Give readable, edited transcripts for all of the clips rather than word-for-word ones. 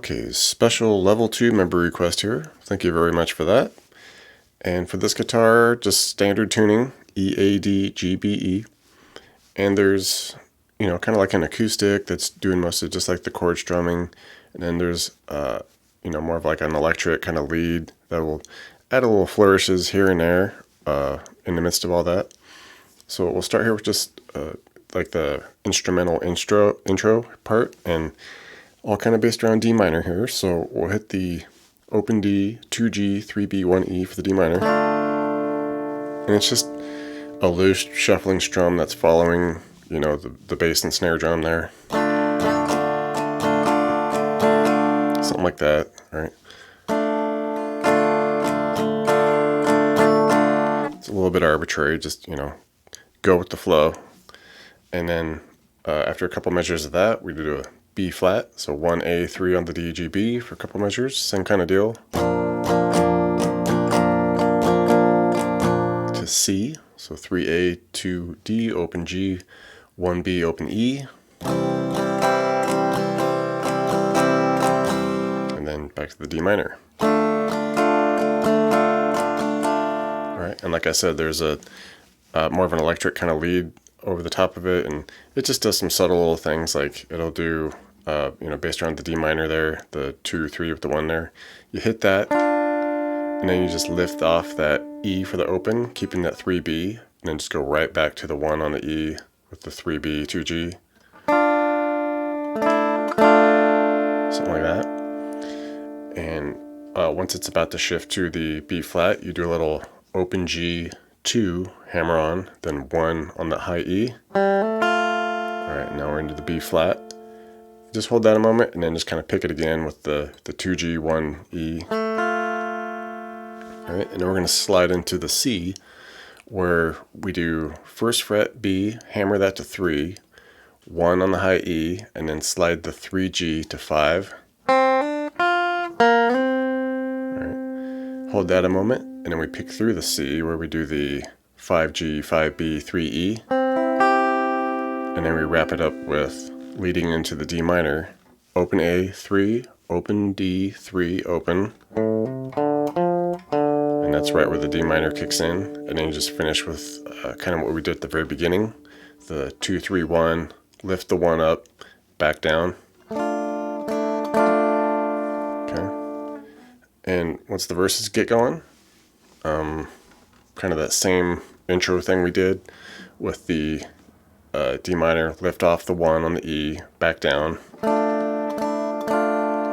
Okay, special level 2 member request here. Thank you very much for that. And for this guitar, just standard tuning, E, A, D, G, B, E. And there's, kind of like an acoustic that's doing most of just like the chord strumming. And then there's, more of like an electric kind of lead that will add a little flourishes here and there in the midst of all that. So we'll start here with just like the instrumental intro part, and all kind of based around D minor here. So we'll hit the open D, 2G, 3B, 1E for the D minor. And it's just a loose shuffling strum that's following, the bass and snare drum there. Something like that, right? It's a little bit arbitrary, just, go with the flow. And then after a couple measures of that, we do a B flat, so 1A, 3 on the D, G, B for a couple measures, same kind of deal. To C, so 3A, 2 D, open G, 1B, open E. And then back to the D minor. Alright, and like I said, there's a more of an electric kind of lead over the top of it, and it just does some subtle little things, like it'll do based around the D minor there, the 2, 3 with the 1 there. You hit that, and then you just lift off that E for the open, keeping that 3B, and then just go right back to the 1 on the E with the 3B, 2G. Something like that. And once it's about to shift to the B flat, you do a little open G, 2, hammer on, then 1 on the high E. Alright, now we're into the B flat. Just hold that a moment and then just kind of pick it again with the 2G, 1E. Alright, and then we're going to slide into the C, where we do first fret B, hammer that to 3, 1 on the high E, and then slide the 3G to 5. Alright, hold that a moment, and then we pick through the C, where we do the 5G, 5B, 3E, and then we wrap it up with leading into the D minor, open A, 3, open D, 3, open, and that's right where the D minor kicks in. And then you just finish with kind of what we did at the very beginning, the 2, 3, 1, lift the 1 up, back down. Okay, and once the verses get going, kind of that same intro thing we did with the D minor, lift off the 1 on the E, back down,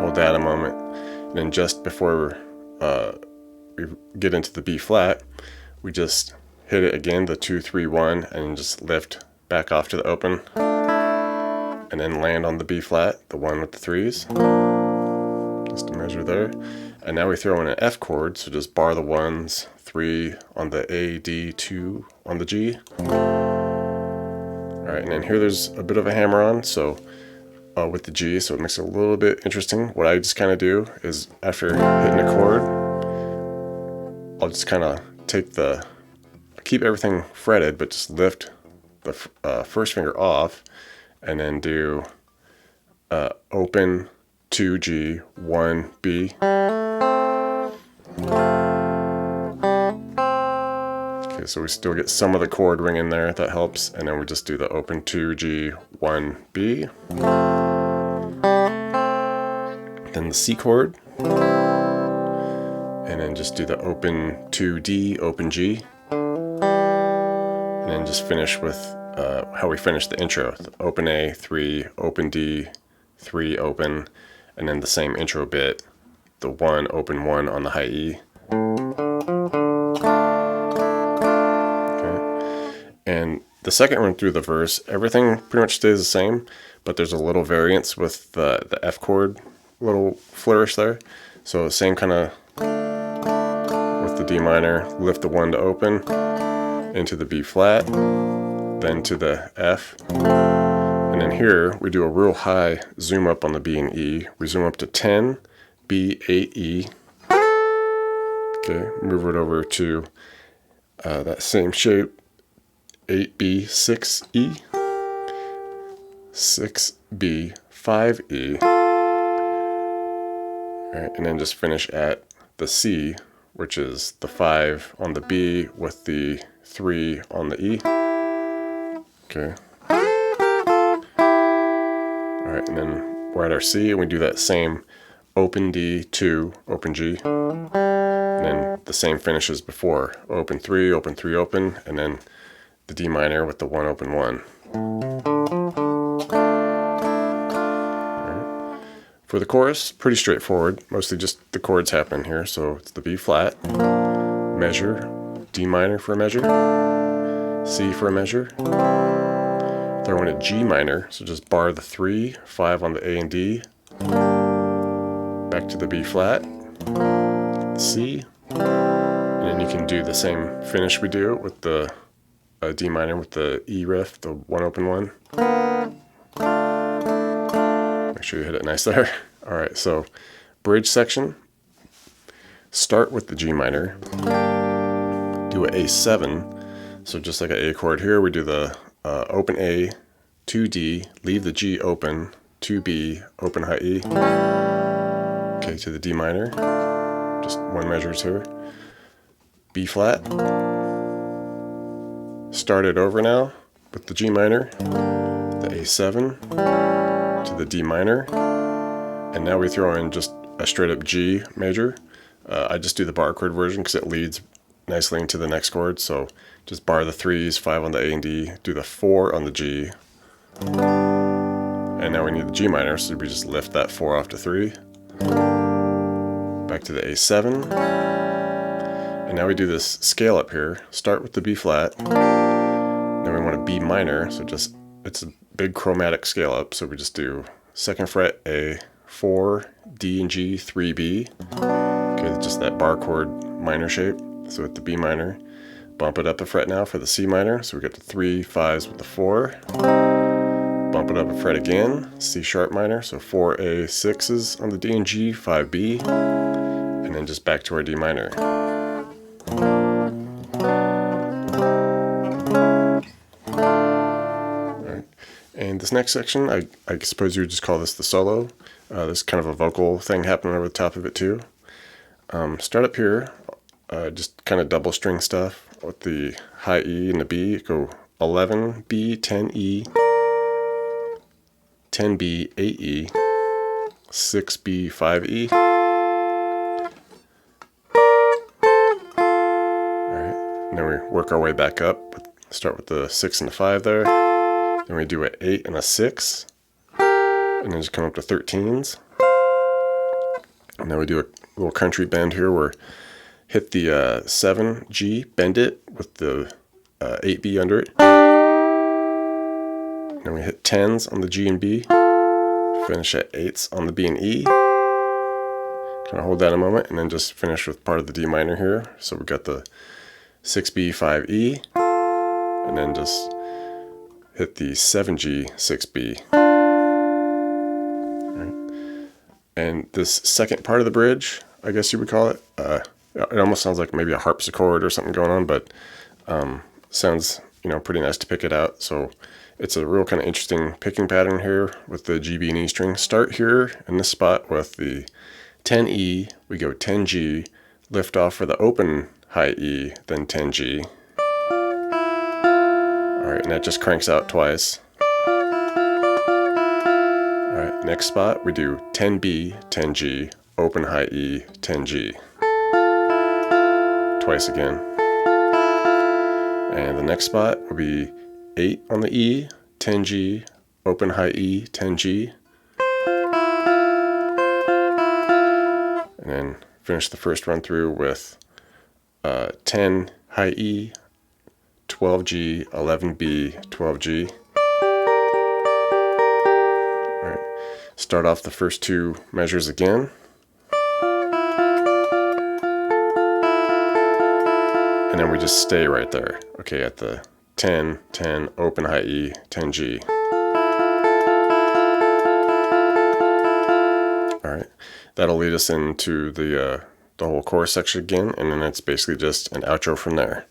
hold that a moment, and then just before we get into the B flat, we just hit it again, the 2, 3, 1, and just lift back off to the open, and then land on the B flat, the 1 with the 3s, just a measure there. And now we throw in an F chord, so just bar the 1s, 3 on the A, D, 2 on the G. Alright, and then here there's a bit of a hammer on, so with the G, so it makes it a little bit interesting. What I just kind of do is, after hitting a chord, I'll just kind of keep everything fretted, but just lift the first finger off, and then do open, 2G, 1B. Okay, so we still get some of the chord ring in there, that helps, and then we just do the open 2G, 1B. Then the C chord, and then just do the open 2D, open G, and then just finish with how we finished the intro, open A, 3, open D, 3, open, and then the same intro bit, the 1, open 1 on the high E. And the second run through the verse, everything pretty much stays the same, but there's a little variance with the F chord, little flourish there. So same kind of with the D minor, lift the 1 to open, into the B flat, then to the F. And then here we do a real high zoom up on the B and E. We zoom up to 10, B, 8, E. Okay, move it over to that same shape, 8B, 6E, 6B, 5E, All right, and then just finish at the C, which is the 5 on the B with the 3 on the E. Okay. All right, and then we're at our C, and we do that same open D, 2, open G, and then the same finish as before. Open 3, open 3, open, and then the D minor with the 1, open 1. For the chorus, pretty straightforward. Mostly just the chords happen here. So it's the B flat, measure, D minor for a measure, C for a measure, throw in a G minor, so just bar the 3, 5 on the A and D, back to the B flat, C, and then you can do the same finish we do with the D minor with the E riff, the 1, open 1. Make sure you hit it nice there. All right, so bridge section. Start with the G minor. Do an A7. So just like an A chord here, we do the open A, 2D, leave the G open, 2B, open high E. Okay, to the D minor. Just one measure here. B flat. Start it over now with the G minor, the A7, to the D minor, and now we throw in just a straight up G major. I just do the bar chord version because it leads nicely into the next chord, so just bar the 3s, 5 on the A and D, do the 4 on the G, and now we need the G minor, so we just lift that 4 off to 3, back to the A7, and now we do this scale up here. Start with the B flat, then we want a B minor, so just it's a big chromatic scale up, so we just do 2nd fret A, 4, D and G, 3B. Okay, just that bar chord minor shape. So with the B minor, bump it up a fret now for the C minor, so we get the 3 5s with the 4. Bump it up a fret again, C sharp minor, so 4A 6s on the D and G, 5B, and then just back to our D minor. And this next section, I suppose you would just call this the solo. There's kind of a vocal thing happening over the top of it too. Start up here, just kind of double string stuff with the high E and the B. Go 11B, 10E, 10B, 8E, 6B, 5E. Alright, and then we work our way back up. Start with the 6 and the 5 there. Then we do an 8 and a 6, and then just come up to 13s. And now we do a little country bend here where hit the 7G, bend it with the 8B under it. Then we hit 10s on the G and B, finish at 8s on the B and E. Kind of hold that a moment, and then just finish with part of the D minor here. So we got the 6B, 5E, and then just hit the 7G, 6B. Right. And this second part of the bridge, I guess you would call it, it almost sounds like maybe a harpsichord or something going on, but sounds, pretty nice to pick it out. So it's a real kind of interesting picking pattern here with the G, B, and E string. Start here in this spot with the 10E, we go 10G, lift off for the open high E, then 10G. Alright, and that just cranks out twice. Alright, next spot we do 10B, 10G, open high E, 10G. Twice again. And the next spot will be 8 on the E, 10G, open high E, 10G. And then finish the first run through with 10 high E, 12G, 11B, 12G. All right. Start off the first two measures again. And then we just stay right there. Okay, at the 10, 10, open high E, 10G. All right. That'll lead us into the whole chorus section again, and then it's basically just an outro from there.